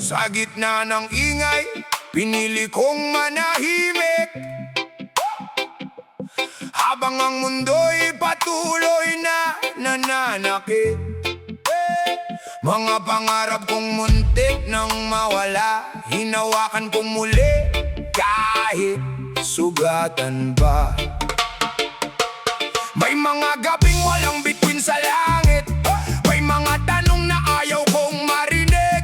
Sa gitna ng ingay, pinili kong manahimik, habang ang mundo'y patuloy na nananakit. Mga pangarap kong muntik nang mawala, hinawakan kong muli kahit sugatan ba. May mga gabing walang bituin sa langit, may mga tanong na ayaw kong marinig,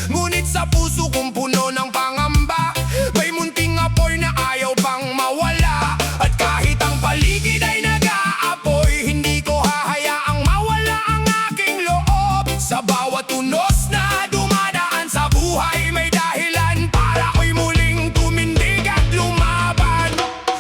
ngunit sa puso kong puno ng pangamba, may munting apoy na ayaw pang mawala. At kahit ang paligid ay nag-aapoy, hindi ko hahayaang mawala ang aking loob. Sa bawat unos na dumadaan sa buhay, may dahilan para ko'y muling tumindig at lumaban.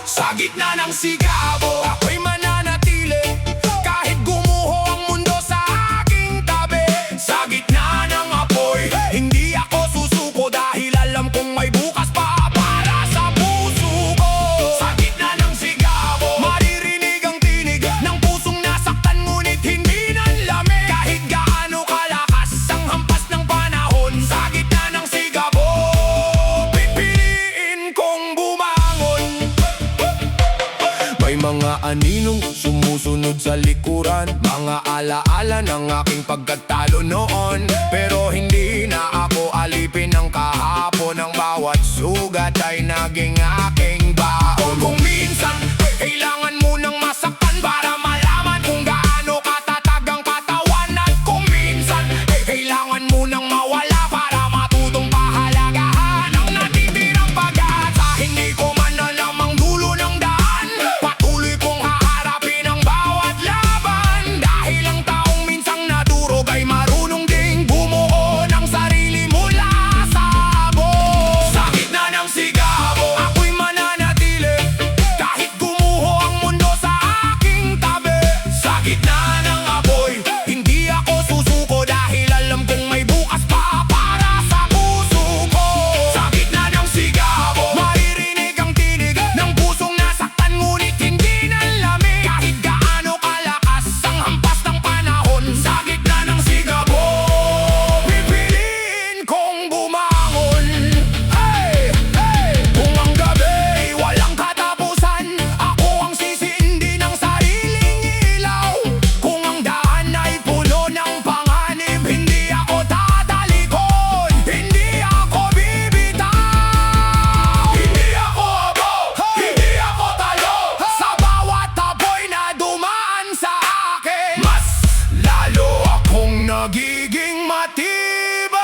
Sa gitna ng sigabo, ako'y mananatili, kahit gumuho ang mundo sa aking tabi. Sa gitna ng apoy, hindi ako susuko, dahil alam kong may bukas pa para sa puso ko. Sa gitna ng sigabo, maririnig ang tinig ng pusong nasaktan, ngunit hindi nanlamig. Kahit gaano kalakas ang hampas ng panahon, sa gitna ng sigabo, pipiliin kong bumangon. May mga aninong sumusunod sa likuran, mga alaala ng aking pagkatalo noon. Pero hindi na ako alipin ng kahapon, ang bawat sugat ay naging aking baon. Kung minsan kailangan mo ng masaktan para malaman kung gaano katatag ang katawan, at kung minsan kailangan mo ng mawala para matutong pahalagahan ang natitirang pag-asa. Hindi ko man alam ang dulo ng daan, patuloy kong haharapin ang bawat laban, dahil ang taong minsang nadurog ay marunong ding bumuo ng sarili mula sa abo. Sa gitna ng sigabo, ako'y mananatili, kahit gumuho ang mundo sa aking tabi. Sa gitna ng apoy, hindi ako susuko, dahil alam kong may bukas pa para sa puso ko. Sa gitna ng sigabo, maririnig ang tinig ng pusong nasaktan, ngunit hindi nanlamig. Kahit gaano kalakas ang hampas ng panahon, sa gitna ng sigabo, pipiliin kong bumangon. Hey, hey! Kung ang gabi walang katapusan, ako ang sisindi ng sariling ilaw. Kung ang daan ay puno ng panganib, hindi ako tatalikod, hindi ako bibitaw. Hindi ako abo, hindi ako talo, sa bawat apoy na dumaan sa akin, mas lalo akong nagiging matibay.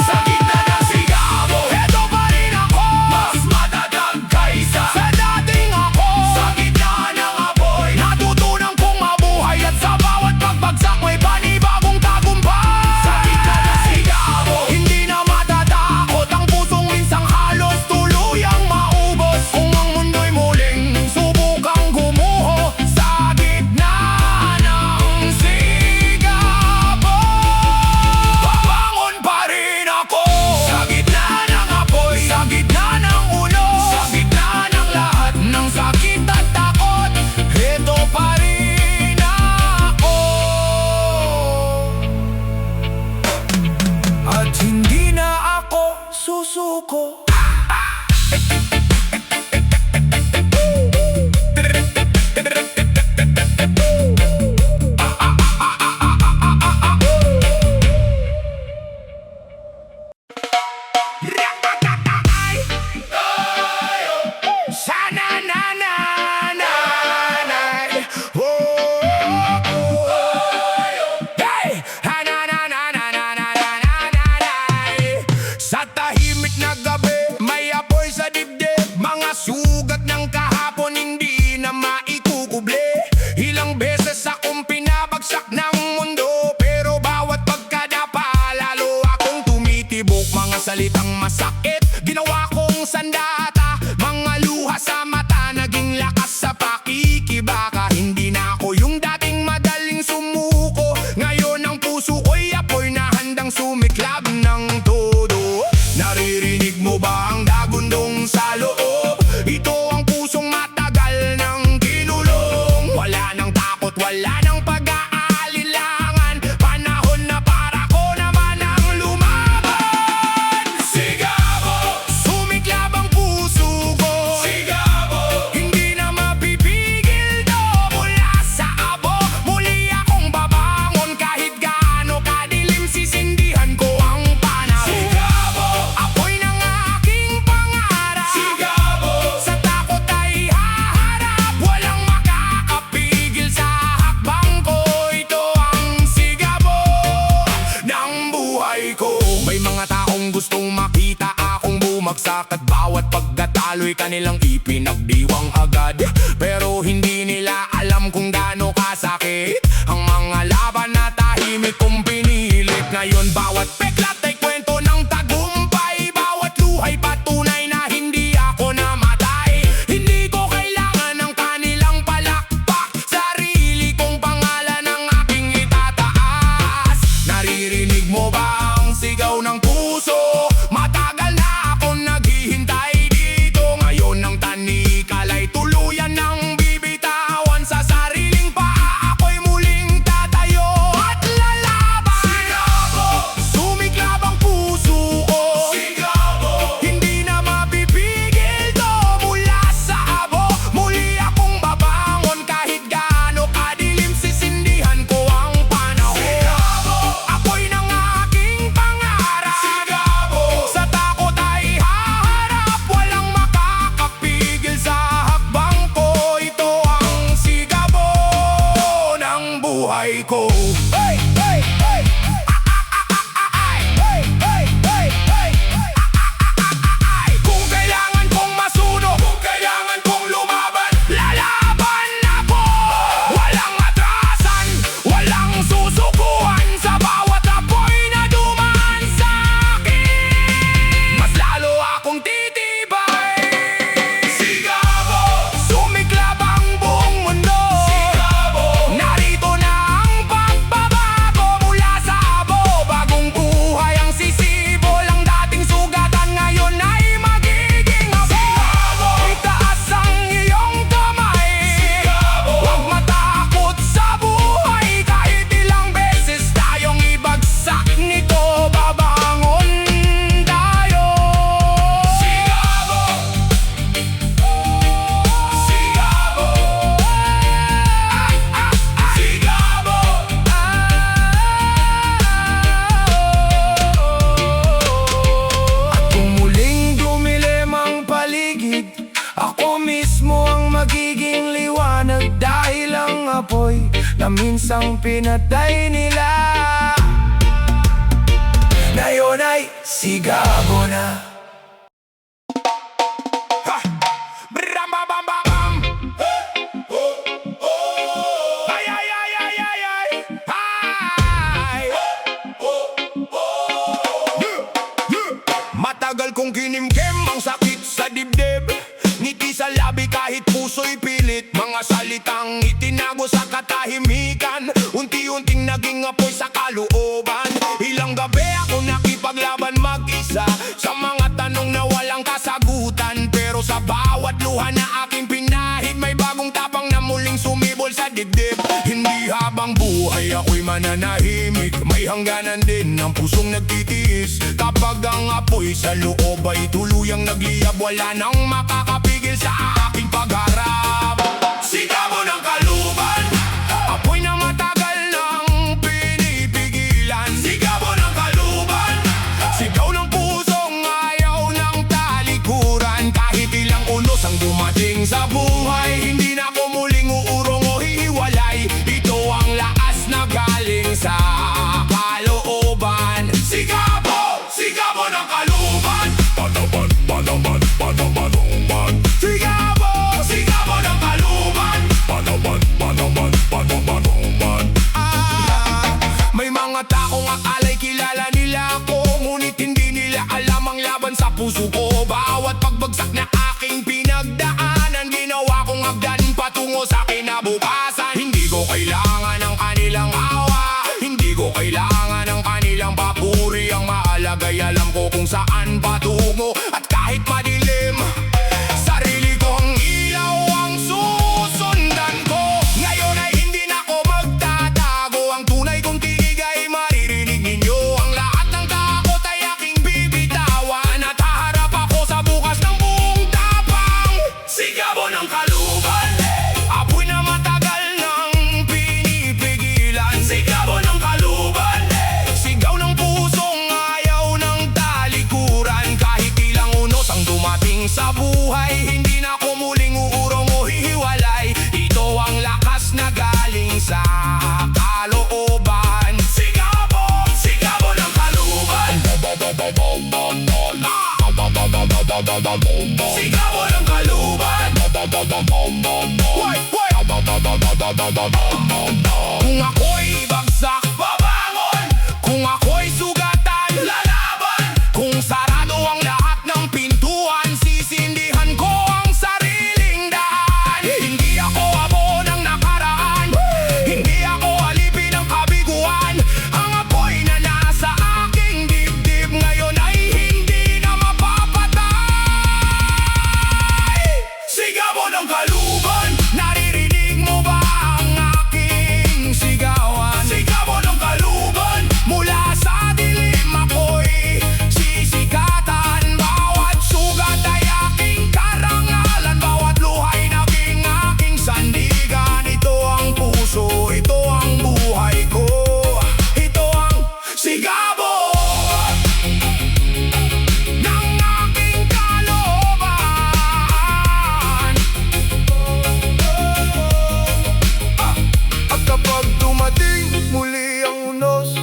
Sa gitna ng sigabo, eto pa rin ako, mas matatag kaysa sa dating ako. Sa gitna ng apoy, natutunan kong mabuhay, at sa bawat pagbagsak may panibagong tagumpay. Sa gitna ng sigabo, hindi na matatakot ang pusong minsang halos tuluyang maubos. Kung ang mundo'y muling subukang gumuho, sa gitna ng sigabo, babangon pa rin ako. Sa gitna ng apoy, sa gitna ng unos, sa gitna ng lahat ng sakit at takot, eto pa rin ako. At hindi na ako susuko. Sa tahimik na gabi, may apoy sa dibdib, mga sugat ng kahapon hindi na maikukuble. Ilang beses akong pinabagsak ng mundo, pero bawat pagkadapa lalo akong tumitibok. Mga salitang masakit, ginawa kong sandata, mga luha sa mata, naging lakas sa pakikibaka. Hindi na ako yung dating madaling sumuko, ngayon ang puso ko'y apoy na handang sumiklab ng todo. Naririnig mo ba ang dagundong sa loob? Ito ang pusong matagal ng kinulong. Wala nang takot, wala nang pag-aalilangan, panahon na para ko naman ang lumaban. lang gustong makita akong bumagsak, at bawat pagkatalo'y kanilang ipinagdiwang agad. Pero hindi nila alam kung gaano kasakit ang mga laban na tahimik kong pinilit. Ngayon bawat peklat ay kwento ng tagumpay, bawat luhay patunay na hindi ako namatay. Hindi ko kailangan ng kanilang palakpak, sarili kong pangalan ang aking itataas. Naririnig mo ba ang sigaw ng puso? Matagal na akong naghihintay dito. Ngayon ang tanikal ay tuluyan ng bibitawan. Sa sariling paa ako'y muling tatayo at lalaban. Sigabo! Sumiklab ang puso ko. Sigabo! Hindi na mapipigil to mula sa abo. Muli akong babangon kahit gaano kadilim. Sisindihan ko ang panahon. Sigabo! Ako'y ng aking pangarap. Sigabo! Sa takot ay haharap, walang makakapigil sa hakbang ko. Ito ang sigabo ng buhay ko. Hey! Hey! Hey! Hey! Hey! Hey! Hey! Kung kailangan kong masunog, kung kailangan kong lumaban, lalaban ako. Walang atrasan, walang susukuhan. Sa bawat apoy na dumaan sa akin, mas lalo akong titibay. Sigabo! Sumiklab ang buong mundo. Sigabo! Narito na ang pagbabago mula sa abo. Bagong buhay ang sisibol, ang dating sugatan ngayon ay magiging abo. Sigabo! Itaas ang iyong kamay. Sigabo! Huwag matakot sa buhay, kahit ilang beses tayong ibagsak nito, babangon tayo. Sigabo! Sigabo! Sigabo! At kung muling dumilim ang paligid, ako mismo ang magiging liwanag. Dahil ang apoy na minsang pinatay nila, ngayon ay sigabo na. Ha! Bram, bam, bam, bam, bam. Ay, ay, ay, ay, ay, ay. Ay. Matagal kong kinimkim ang sakit sa dibdib, ngiti sa labi kahit puso'y pilit. Mga salitang itinago sa katahimikan, unti-unting naging apoy sa kalooban. Ilang gabi ako nakipaglaban mag-isa sa mga tanong na walang kasagutan. Pero sa bawat luha na aking pinahid, may bagong tapang na muling sumibol sa dibdib. Hindi habang buhay ako'y mananahimik, may hangganan din ang pusong nagtitiis. Kapag ang apoy sa loob ay tuluyang nagliyab, wala nang makakapigil sa aking pagharap. Sigabo ng kaluban, apoy na matagal nang pinipigilan. Sigabo ng kaluban, sigaw ng pusong ayaw ng talikuran. Kahit ilang unos ang dumating sa buhay, hindi na ako muling uurong o hihiwalay. Ito ang lakas na galing sa kalooban. Sigabo! Sigabo ng kaluban. Panaban, panaban, panaban, panaban. Sigabo! Sigabo ng kaluban. Panaban, panaban, panaban, panaban. May mga taong akala'y kilala nila ako, ngunit hindi nila alam ang laban sa puso ko. Bawat pagbagsak na aking pinagdaanan, ginawa kong hagdan patungo sa kinabukasan. Hindi ko kailangan ng kanilang awa, hindi ko kailangan ng kanilang papuri. Ang maalagay alam ko kung saan patungo, at kahit madilim, sarili kong ilaw ang susundan ko. Ngayon ay hindi na ako magtatago, ang tunay kong tinig ay maririnig ninyo. Ang lahat ng takot ay aking bibitawan, at haharap ako sa bukas ng buong tapang. Sigabo ng kaluban, apoy na matagal nang pinipigilan. Sigabo ng kaluban, sigaw ng pusong ayaw ng talik. Sigaw mo ng kaluban. Why? Kung ako'y bagsak, babangon. Kung ako'y sugatan, lalaban. Kung sarado ang lahat ng pintuan, sisindihan ko ang sariling daan. Hindi ako abo ng nakaraan, hindi ako alipin ng kabiguan. Ang apoy na nasa aking dibdib ngayon ay hindi na mapapatay. Sigaw mo ng kaluban. Naririnig mo ba ang aking sigawan? Sigaw mo ng kaluban. Mula sa dilim ako'y sisikatan. Bawat sugat ay aking karangalan. Bawat luha'y naging aking sandigan. Ito ang puso, ito ang buhay ko. Ito ang sigabo ng aking kalooban. At kapag dumating muli ang unos,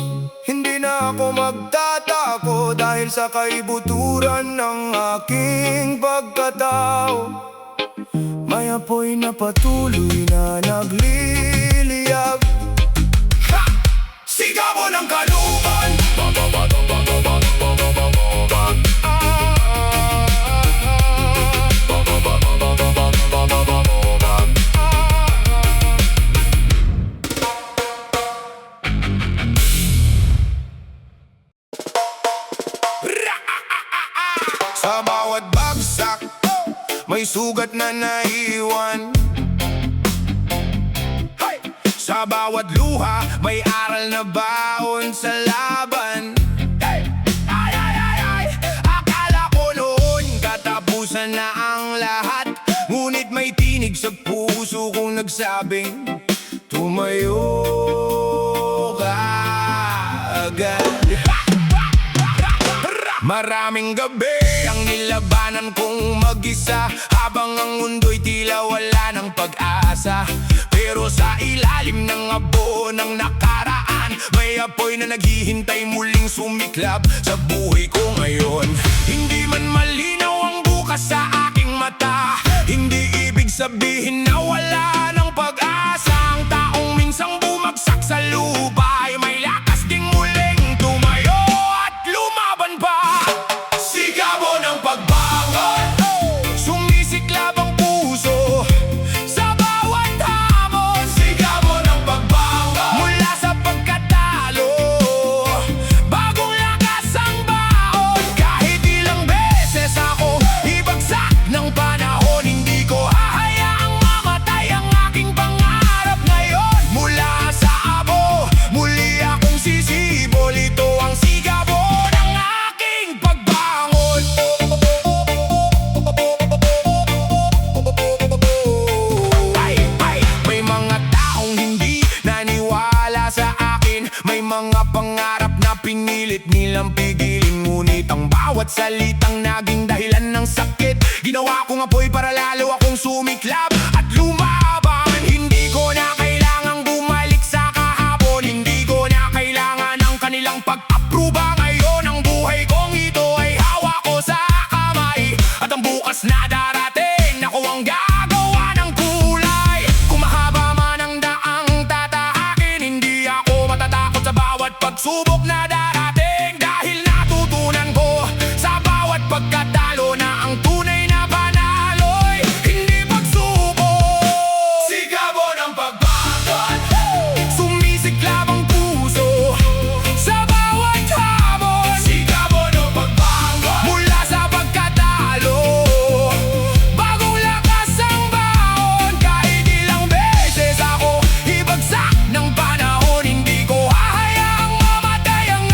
hindi na ako magtatako dahil sa kaibuturan ng aking pagkatao. May apoy na patuloy na nagliliyab. Ha! Sigaw mo ng kaluban. Sa bawat bagsak, may sugat na naiwan. Sa bawat luha, may aral na baon sa laban. Akala ko noon katapusan na ang lahat, ngunit may tinig sa puso kong nagsabing tumayo ka agad. Maraming gabi ang nilabanan kong mag-isa, habang ang mundo'y tila wala ng pag-asa. Pero sa ilalim ng abo ng nakaraan, may apoy na naghihintay muling sumiklab sa buhay ko ngayon. Hindi man malinaw ang bukas sa aking mata, hindi ibig sabihin na wala ng pag-asa. Ang taong minsang bumagsak sa lupa ay may lakas ding muling tumayo at lumaban pa. Sigaw mo ng pagbangon, sumisiklab ang puso sa bawat hamon. Sigaw mo ng pagbangon, mula sa pagkatalo, bagong lakas ang baon. Kahit ilang beses ako ibagsak ng panahon, hindi ko hahayaang mamatay ang aking pangarap ngayon. Mula sa abo, muli akong sisibol. Ito ang sigabo ng aking pagbangon. May mga taong hindi naniwala sa akin, may mga pangarap na pinilit nilang pigilin, ngunit ang bawat salitang naging dahilan ng sakit. Ginawa kong apoy para lalo akong sumiklab at lumaban. Hindi ko na kailangang bumalik sa kahapon, hindi ko na kailangan ng kanilang pag-apruba. Ngayon ang buhay kong ito ay hawak ko sa kamay, at ang bukas na darating ako ang gagawa ng kulay. Kung mahaba man ang daang tatahakin, hindi ako matatakot sa bawat pagsubok na darating, dahil natutunan ko sa bawat pagkatalo na ang tunay na panalo'y hindi pagsuko. Sigaw mo ng pagbangon, sumisiklab ang puso sa bawat hamon. Sigaw mo ng pagbangon, mula sa pagkatalo, bagong lakas ang baon. Kahit ilang beses ako ibagsak ng panahon, hindi ko hahayaang mamatay ang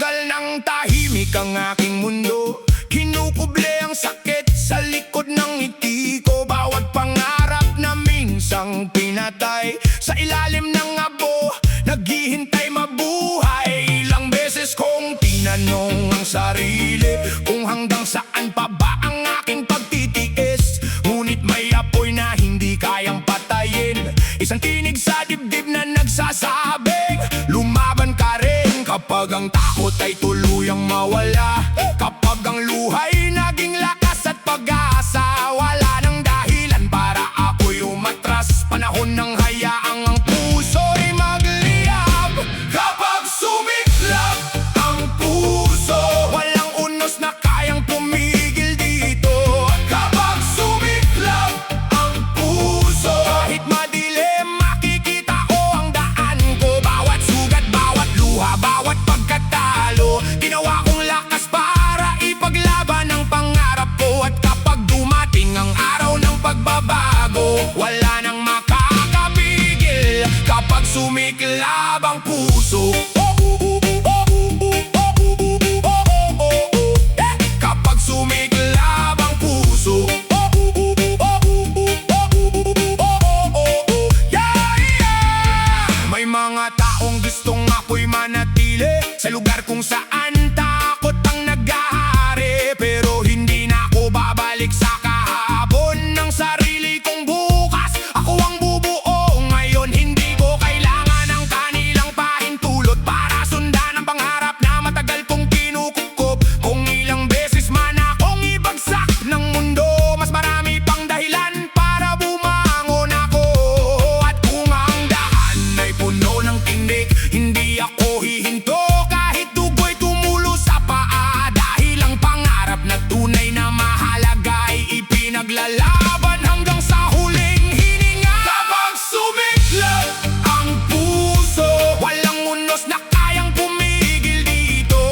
Matagal nang tahimik ang aking mundo, kinukuble ang sakit sa likod ng ngiti ko. Bawat pangarap na minsang pinatay, sa ilalim ng abo, naghihintay mabuhay. Ilang beses kong tinanong ang sarili kung hanggang saan pa ba ang aking pagtitiis. Ngunit may apoy na hindi kayang patayin, isang tinig sa dibdib na nagsasabing lumaban ka rin kapag ang takot ay tuluyang mawala. Kapag ang luhay naging lakas at pag-asa, wala nang dahilan para ako'y umatras. Panahon ng hayaang ang puso'y magliyab. Kapag sumiklab ang puso, walang unos na kayang tumigil dito. Kapag sumiklab ang puso, kahit madilim makikita ko ang daan ko. Bawat sugat, bawat luha, bawat pagkatalo, ginawa kong lakas para ipaglaban ang pangarap ko. At kapag dumating ang araw ng pagbabago, wala nang makakapigil. Kapag sumiklab ang puso, kapag sumiklab ang puso, yeah, yeah. May mga taong gustong ako'y manatili sa lugar kung saan takot ang naghahari. Pero hindi na ako babalik sa kahapon ng sarili kong bukas. Ako ang bubuo ngayon, hindi ko kailangan ng kanilang pahintulot para sundan ang pangarap na matagal kong kinukukup. Kung ilang beses man akong ibagsak ng mundo, mas marami pang dahilan para bumangon ako. At kung ang daan ay puno ng tindig, hindi ako hihinto kahit dugo'y tumulo sa paa. Dahil ang pangarap na tunay na mahalaga ay ipinaglalaban hanggang sa huling hininga. Kapag sumiklab ang puso, walang unos na kayang pumigil dito.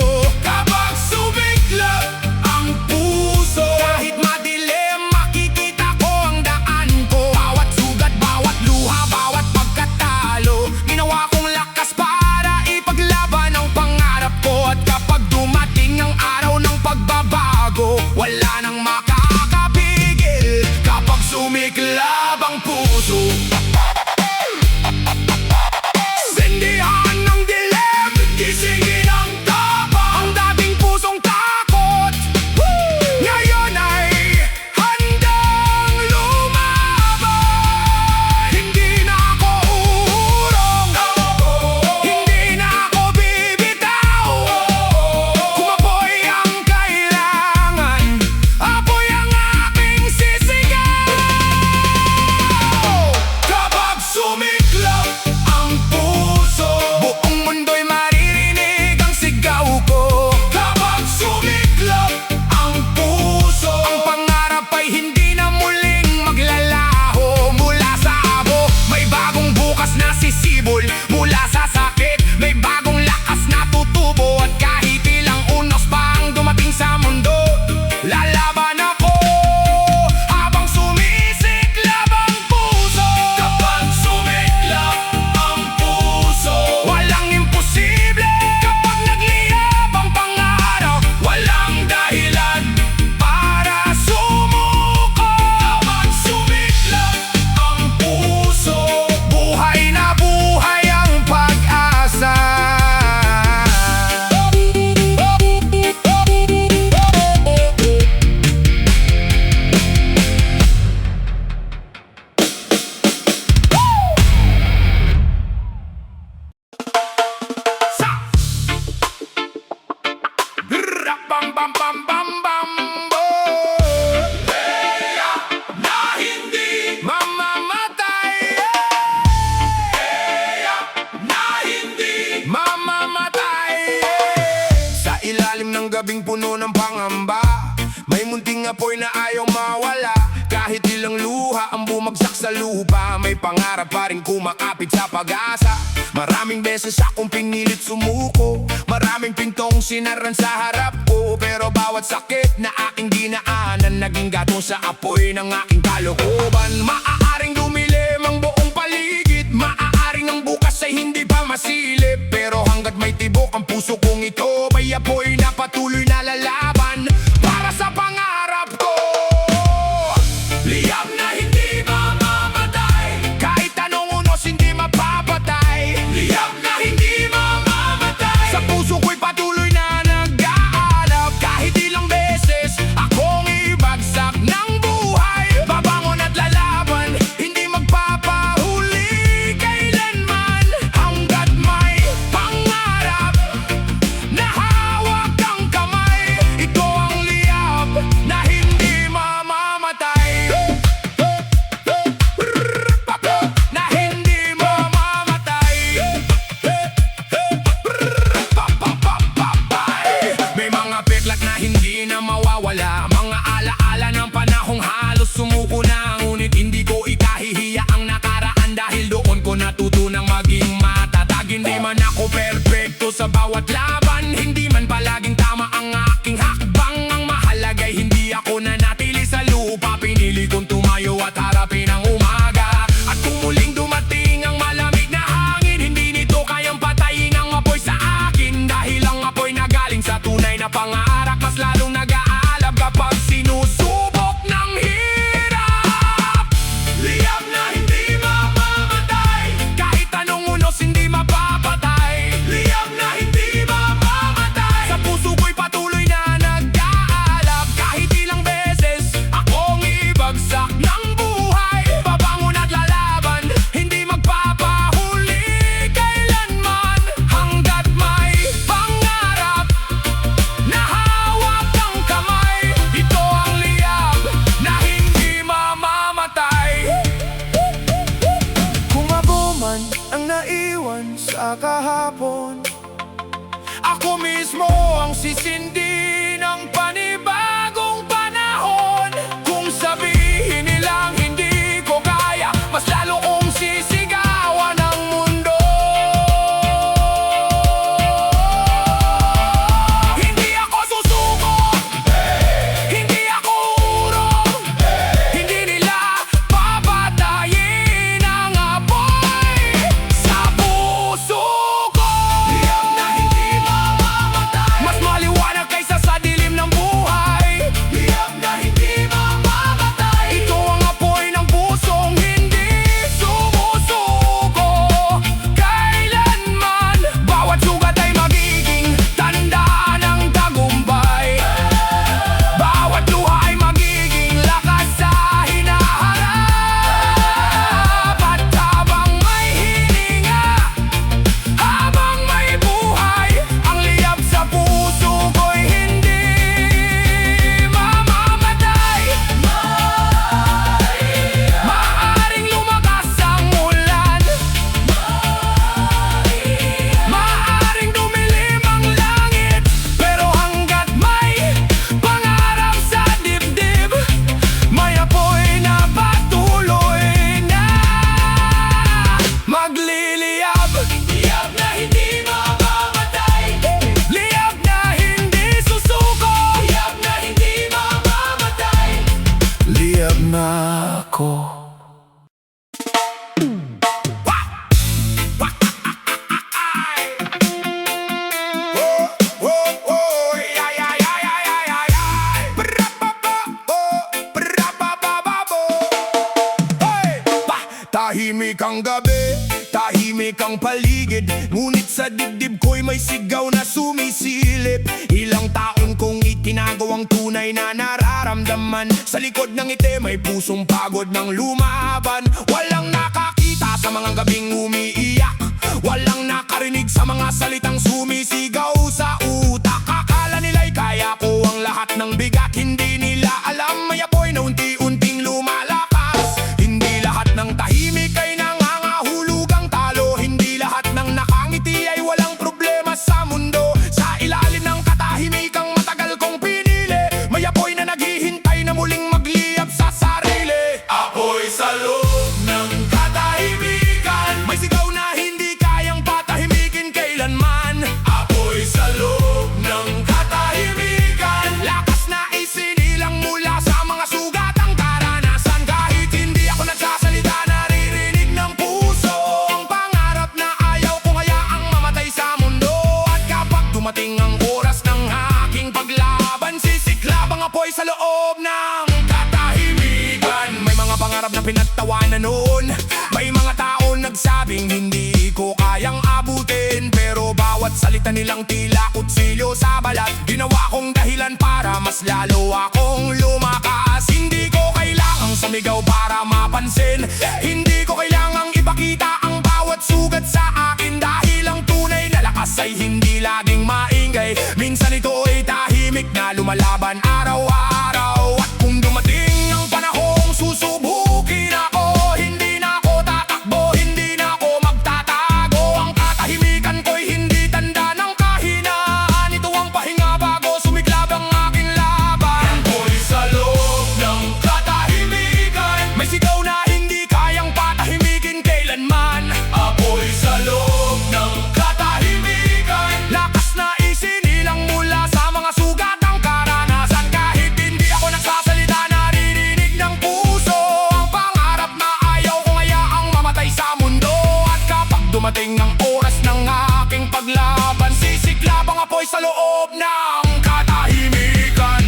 Kapag sumiklab ang puso, kahit madilim makikita ko ang daan ko. Bawat sugat, bawat luha, bawat pagkatalo, ginawa kong lakas para ipaglaban ang pangarap ko. At kapag dumating ang araw ng pagbabago, wala nang makakapigil. Kapag sumiklab ang puso, sindihan ng dilim, gisingin ang tapang. Ang dating pusong takot, ngayon ay handang lumaban. Hindi na ako uurong, hindi na ako bibitaw. Kung apoy ang kailangan, apoy ang aking sisigaw. Kapag sumiklab ang puso, buong mundo'y maririnig ang sigaw ko. Kapag sumiklab ang puso, ang pangarap ay hindi na muling maglalaho. Mula sa abo, may bagong bukas na sisibol. Mula sa sakit, may bagong lakas na tutubo. At kahit ilang unos pa ang dumating sa mundo, lalaban ako habang sumisiklab ang puso. Kapag sumiklab ang puso, walang imposible. Kapag nagliyab ang pangarap, walang dahilan para sumuko. Kapag sumiklab ang puso, buhay na buhay ang pag-asa. Bam bam bam bam bam bo. Kaya na hindi mamamatay, kaya na hindi mamamatay. Sa ilalim ng gabing puno ng pangamba, may munting apoy na ayaw mawala. Kahit ilang luha ang bumagsak sa lupa, may pangarap pa rin kumakapit sa pag-asa. Maraming beses akong pinilit sumuko, maraming pintong sinaran sa harap ko. Pero bawat sakit na aking dinaanan, naging gatong sa apoy ng aking kalooban. Maaaring dumilim ang buong paligid, maaari Maaaring ang bukas ay hindi pa masilip, pero hanggat may tibok ang puso kong ito, may apoy na patuloy na lalaban para sa pangarap ko. Liyab na hindi mamamatay, kahit anong unos hindi mapapatay. Liyab na hindi mamamatay, sa puso ko'y patuloy na nag-aalab. Kahit ilang beses akong ibagsak ng buhay, babangon at lalaban, hindi magpapahuli kailanman. Hanggat may pangarap na hawak ang kamay, ito ang liyab na hindi mamamatay. Na hindi mamamatay. May mga peklat na hindi na mawawala, mga alaala ng panahong halos sumuko na. Ngunit hindi ko ikahihiya ang nakaraan, dahil doon ko natutunang maging matatag. Hindi man ako perfecto sa bawat laban, hindi man palaging tama ang aking hakbang. Ang mahalaga'y hindi ako nanatili sa lupa, pinili kong tumayo at harapin ang umaga. At kung muling dumating ang malamig na hangin, hindi nito kayang patayin ang apoy sa akin. Dahil ang apoy na galing sa tunay na pangarap, mas lalong nag-aalab kapag sinusubok ng hirap. Liyab na hindi mamamatay, kahit anong unos hindi mapapatay. Liyab na hindi mamamatay, sa puso ko'y patuloy na nag-aalab. Kahit ilang beses akong ibagsak ng buhay, babangon at lalaban, hindi magpapahuli kailanman. Hanggat may pangarap na hawak ang kamay, ito ang liyab na hindi mamamatay. Kung abo man ang naiwan sa kahapon, ako mismo ang sisindi ng panibagong panahon. Kung sabihin nilang hindi ko kaya, mas lalo kong sisigawan ang mundo. Hindi ako susuko, hindi ako urong, hindi nila papatayin ang apoy sa puso ko. Liyab na hindi mamamatay, mas maliwanag kaysa sa dilim ng buhay. Liyab na hindi mamamatay, ito ang apoy ng pusong hindi sumusuko kailanman. Bawat sugat ay magiging tanda ng tagumpay, bawat luha ay magiging lakas sa hinaharap. At habang may hininga, habang may buhay, ang liyab sa puso ko'y hindi mamamatay. Maaaring lumakas ang ulan, maaaring dumilim ang langit, pero hanggat may pangarap sa dibdib, may apoy na patuloy na magliliyab. Liyab na hindi mamamatay, liyab na hindi susuko, liyab na hindi mamamatay. Liyab na ako. Tahimik ang gabi, tahimik ang paligid, ngunit sa dibdib ko'y may sigaw na sumisilip. Ilang taon kong itinago ang tunay na nararamdaman, sa likod ng ngiti may pusong pagod ng lumaban. Walang nakakita sa mga gabing umiiyak, walang nakarinig sa mga salitang sumisigaw sa utak. Akala nila'y kaya ko ang lahat ng bigat, hindi nila alam may apoy na unti-unting lumalakas. Hindi lahat ng tahimik ay nangangahulugang talo, hindi lahat ng nakangiti ay walang problema sa mundo. Sa ilalim ng katahimikang matagal kong pinili, may apoy na naghihintay na muling magliyab sa sarili. Apoy sa loob ng katahimikan, may sigaw na hindi kayang patahimikin kailanman. Apoy sa sa loob ng katahimikan. May mga pangarap na pinagtawanan noon. May mga tao nagsabing hindi ko kayang abutin, pero bawat salita nilang tila kutsilyo sa balat. Ginawa kong dahilan para mas lalo akong lumakas. Hindi ko kailangang sumigaw para mapansin. Hindi ko kailangang ipakita ang bawat sugat sa akin, dahil ang tunay na lakas ay hindi laging maingay. Minsan ito ay tahimik na lumalaban araw-araw. At kung dumating ang panahong susubukin ako, hindi na ako tatakbo, hindi na ako magtatago. Ang katahimikan ko'y hindi tanda ng kahinaan. Ito ang pahinga bago sumiklab ang aking laban. Ako'y sa loob ng katahimikan. May sigaw na hindi kayang patahimikin kailanman. Ako'y sa loob ng katahimikan. Lakas na isinilang mula sa mga sugat ng karanasan. Kahit hindi ako nagsasalita, naririnig ng puso ang pangarap na ayaw kong hayaang mamatay sa mundo. At kapag dumating ang oras ng aking paglaban, sisiklab ang apoy sa loob ng katahimikan.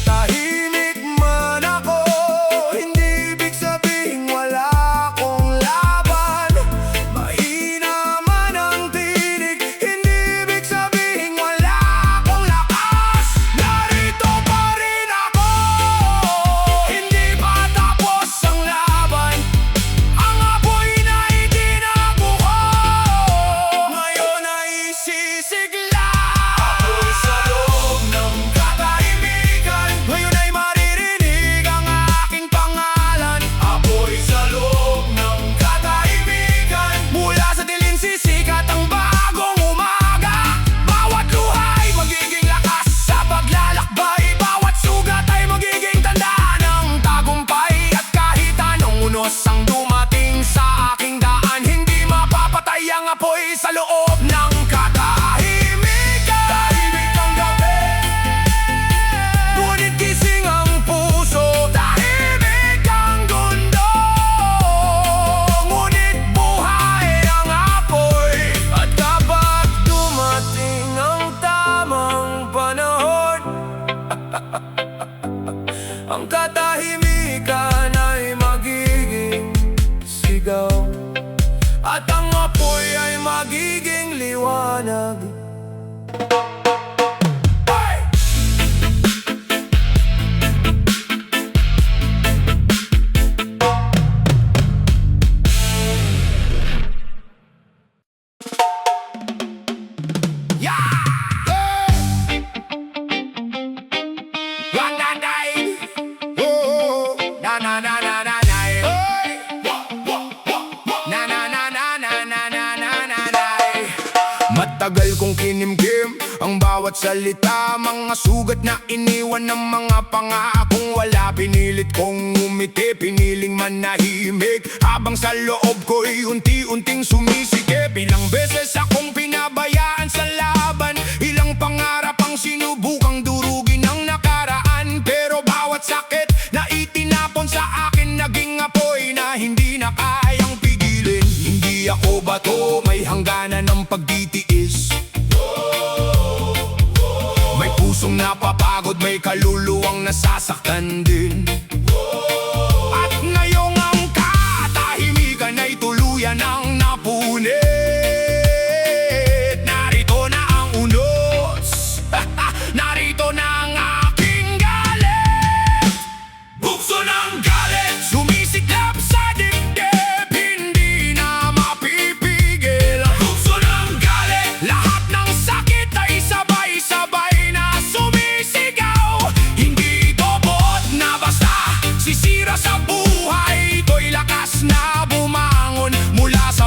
Tahimik man ako, hindi ibig sabihing wala akong laban. Mahina man ang tinig, hindi ibig sabihing wala akong lakas. Narito pa rin ako, hindi pa tapos ang laban. Ang apoy na itinago ko, ngayon ay sisigla. Apoy sa loob ng katahimikan. Ngayon ay maririnig ang aking pangalan. Apoy sa loob ng katahimikan. Mula sa dilim sisikat ang bagong umaga. Bawat luha ay magiging lakas sa paglalakbay. Bawat sugat ay magiging tanda ng tagumpay. At kahit anong unos ang dumating sa aking daan, hindi mapapatay ang apoy sa loob ng katahimikan. Tahimik ang gabi, ngunit gising ang puso. Tahimik ang mundo, ngunit buhay ang apoy. At kapag dumating ang tamang panahon, ang katahimikan ay magiging sigaw, at ang apoy ay magiging liwanag. Ay! Yeah! Wananay! Oh, na na na na na na. Na na na na na na na na na na. Matagal kong kinimkim ang bawat salita, mga sugat na iniwan ng mga pangakong wala. Pinilit kong umiti, piniling manahimik, habang sa loob ko'y unti-unting sumisikip. Ilang beses akong pinabayaan sa laban, ilang pangarap ang sinubukang durugin ng nakaraan. Pero bawat sakit na itinapon sa akin, naging apoy na hindi na kayang pigilin. Hindi ako bato, may hangganan ng pagtitiis. May pusong napapagod, may kaluluwang nasasaktan din. At ngayong ang katahimikan ay tuluyan ang napunit. Narito na ang unos, narito na ang aking galit. Bukso ng galit, sumisiklab sa dibdib, hindi na mapipigil. Bukso ng galit, lahat ng sakit ay sabay-sabay na sumisigaw. Hindi ito buot na basta sisira sa buhay, ito'y lakas na bumangon mula sa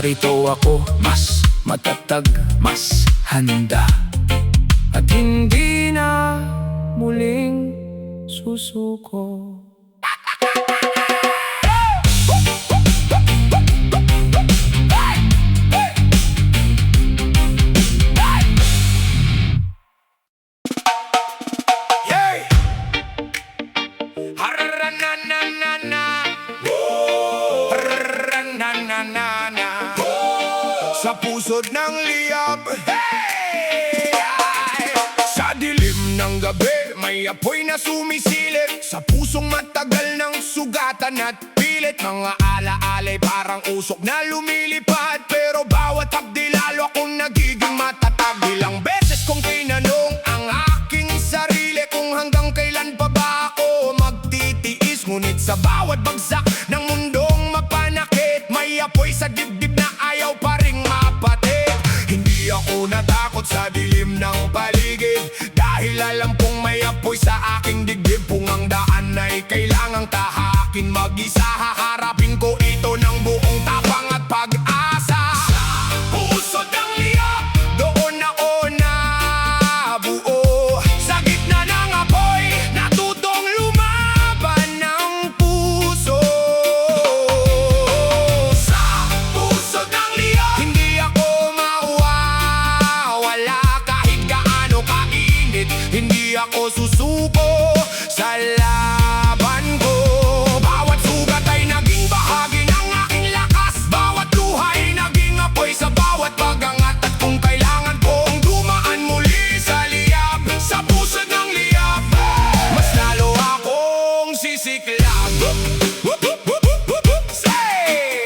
narito ako, mas matatag, mas handa, at hindi na muling susuko. Sa pusod ng liyab, hey! Sa dilim ng gabi, may apoy na sumisilip. Sa pusong matagal ng sugatan at pilit, mga alaalay parang usok na lumilipad. Pero bawat hapdi lalo akong nagiging matatag. Ilang beses kong tinanong ang aking sarili kung hanggang kailan pa ba ako magtitiis. Ngunit sa bawat bagsak ng mundong mapanakit, may apoy sa dibdib na ayaw pa ring mapatid. Hindi ako natakot sa dilim ng paligid, dahil alam kong may apoy sa aking dibdib. Kung ang daan ay kailangang tahakin mag-isa, haharapin ko ito ng buong tapang at pag-asa. Sa pusod ng liyab, doon ako nabuo. Sa gitna ng apoy, natutong lumaban ng puso. Sa pusod ng liyab, hindi ako mawawala. Kahit gaano kainit, hindi ako susuko sa laban ko. Bawat sugat ay naging bahagi ng aking lakas. Bawat luha ay naging apoy sa bawat pagangat. At kung kailangan kong dumaan muli sa liyab, sa pusod ng liyab, mas lalo akong sisiklab. Say!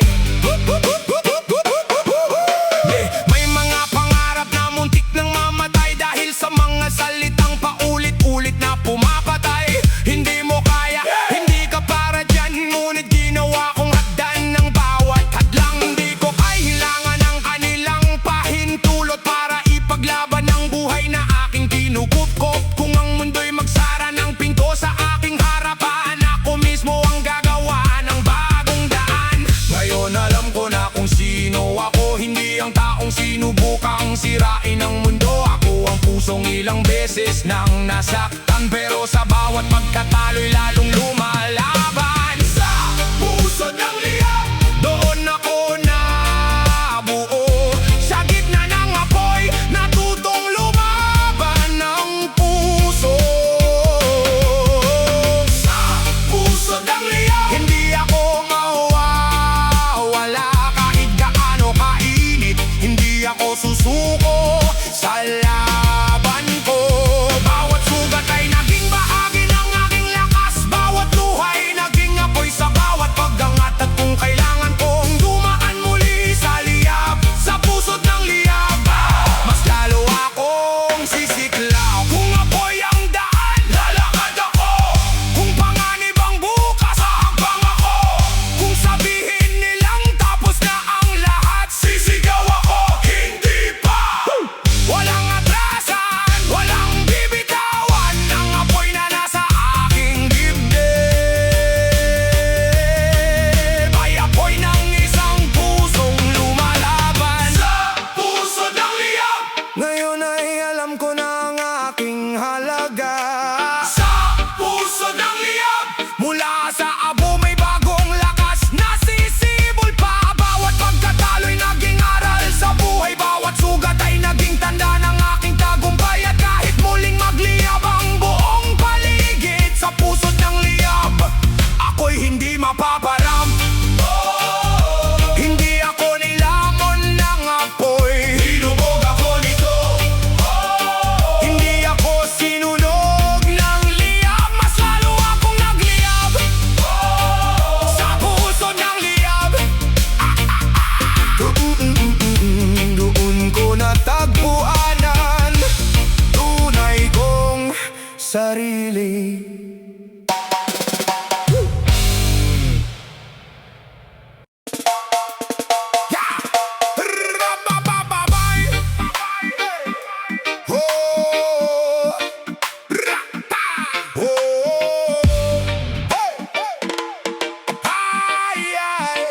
May mga pangarap na muntik nang mamatay dahil sa mga salitang paulit-ulit na pumapatay. Hindi mo kaya, hindi ka para dyan, ngunit ginawa kong hagdan ng bawat hadlang. Hindi ko kailangan ng kanilang pahintulot para ipaglaban ang buhay na aking kinukupkop. Kung ang mundo'y magsara ng pinto sa aking harapan, ako mismo ang gagawa ng bagong daan. Ngayon alam ko na kung sino ako, hindi ang taong sinubukang sirain ang mundo. Ako ang pusong ilang beses nang nasaktan, pero sa bawat pagkatalo'y lalong lumalaban. Sa pusod ng liyab, doon ako nabuo. Sa gitna ng apoy, natutong lumaban ng puso. Sa pusod ng liyab, hindi ako mawawala. Kahit gaano kainit, hindi ako susuko sa laban ko. Bawat sugat ay naging bahagi ng aking lakas. Bawat luha ay naging apoy sa bawat pagangat. At kung kailangan kong dumaan muli sa liyab, sa pusod ng liyab, mas lalo akong sisiklaw. Kung apoy ang daan, lalakad ako. Kung panganib ang bukas, hahakbang ako. Kung sabihin nilang tapos na ang lahat, sisigaw ako, hindi pa. Walang atrasan, walang bibitawan ng apoy na nasa aking dibdib. Ay apoy ng isang pusong lumalaban. Sa pusod ng liyab, ngayon ay alam ko na ang aking halaga. Sa pusod ng liyab, mula sa abo may bagong lakas. Nasisibol pa, bawat pagkatalo'y naging aral sa buhay. Bawat sugat ay naging tanda ng aking tagumpay. At kahit muling magliyab ang buong paligid, sa pusod ng liyab, ako'y hindi mapaparam. Hindi ako nilamon ng apoy, hinubog ako nito. Hindi ako sinunog ng liyab, mas lalo akong nagliyab. Sa pusod ng liyab, doon ko natagpuanan tunay kong sarili. Yeah! Rababababay! Oh! Rapa! Oh! Hey! Ay! Ay!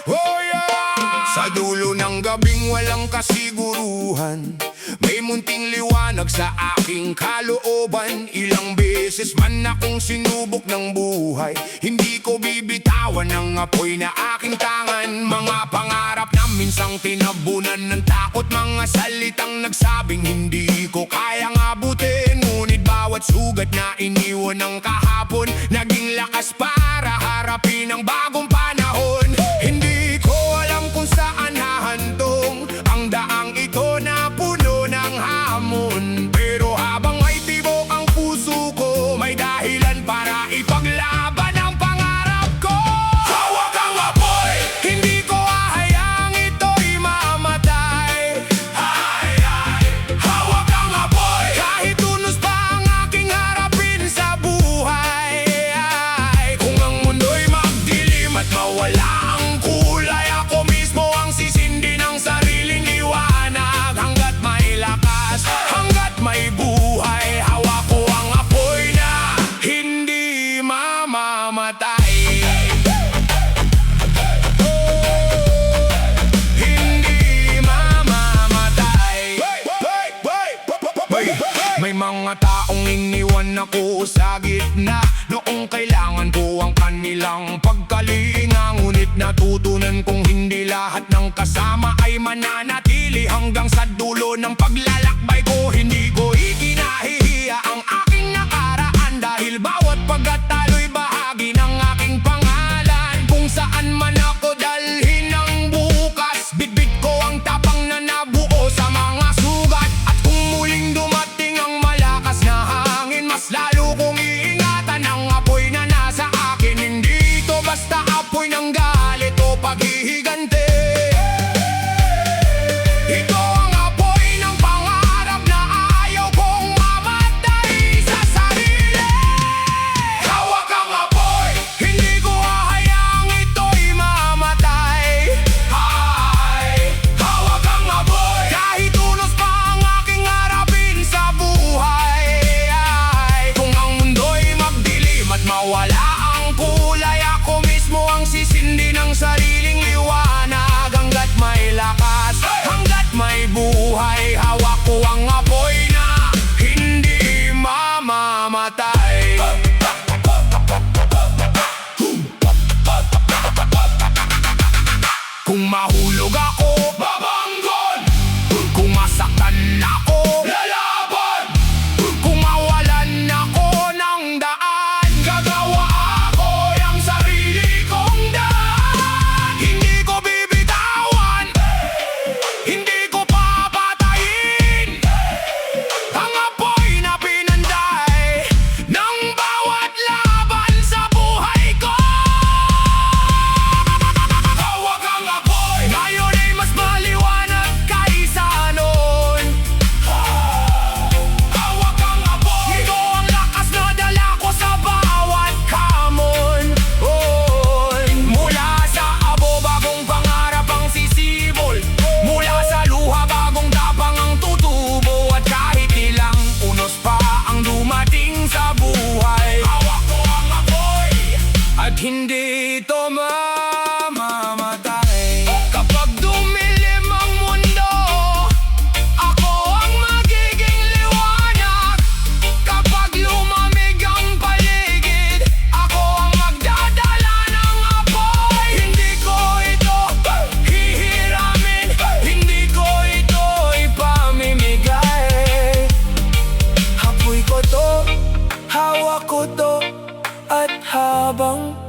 Oh yeah! Sa dulo gabing walang kasiguruhan, may munting liwanag sa aking kalooban. Ilang beses man akong sinubok ng buhay, hindi ko bibitawan ang apoy na aking tangan. Mga pangarap na minsang tinabunan ng takot, mga salitang nagsabing hindi ko kayang abutin. Ngunit bawat sugat na iniwan ng kahapon, naging lakas para harapin ang bagong panahon. Hindi ko alam kung saan hahantong ang daang ito na puno ng hamon, pero habang may tibok ang puso ko, may dahilan para ipaglaban ang pangarap ko. Hawak ang apoy, hindi ko hahayaang ito'y mamatay. Hawak ang apoy, kahit tunos pa ang aking harapin sa buhay. Kung ang mundo'y magdilim at mawala ang kulay, ako mismo ang sisindi ng sariling liwanag. Hanggat may lakas, hanggat may buhay, hawak ko ang apoy na hindi mamamatay. Hindi mamamatay. May mga taong iniwan ako sa gitna noong kailangan ko ang kanilang pagkalinga. Ngunit natutunan kong hindi lahat ng kasama ay mananatili hanggang sa dulo ng paglalakbay ko. Hindi ko ikinahihiya ang aking nakaraan, dahil bawat pagkatalo'y bahagi ng aking pangalan. Kung saan man ako dalhin ng bukas, bitbit ko ang tapang na nabuo sa mga sugat. At kung muling dumating ang malakas na hangin, mas lalo kong iingatan ang apoy na nasa akin. Hindi ito basta apoy ng galit o paghihigante. Ito ang apoy ng pangarap na ayaw kong mamatay sa sarili. Hawak ang apoy, hindi ko hahayaang ito'y mamatay. Hawak ang apoy, kahit tulos pa ang aking harapin sa buhay. Kung ang mundo'y magdilim at mawala ang kulay, ako mismo ang sisindi ng sariling liwanag. Hanggat may lakas, hanggat may buhay, hawak ko ang apoy na hindi mamamatay. Kung mahulog ako, babanggon. Kung masaktan ako, lalaban. Kung mawalan ako ng daan, gagawa ako ang sarili kong daan. Hindi ko bibitawan, hindi ko papatayin ang apoy na pinanday ng bawat laban sa buhay ko. Hawak ang apoy, ngayon ay mas maliwanag kaysa noon. Hawak ang apoy, ito ang lakas na dala ko sa bawat hamon. Mula sa abo, bagong pangarap ang sisibol. Mula sa luha, bagong tapang ang tutubo. At kahit ilang unos pa ang dumating sa buhay, hawak ko ang apoy at hindi ito mamamatay. Kapag dumilim ang mundo, ako ang magiging liwanag. Kapag lumamig ang paligid, ako ang magdadala ng apoy. Hindi ko ito hihiramin, hindi ko ito ipamimigay. Apoy ko to, hawak ko to, at habang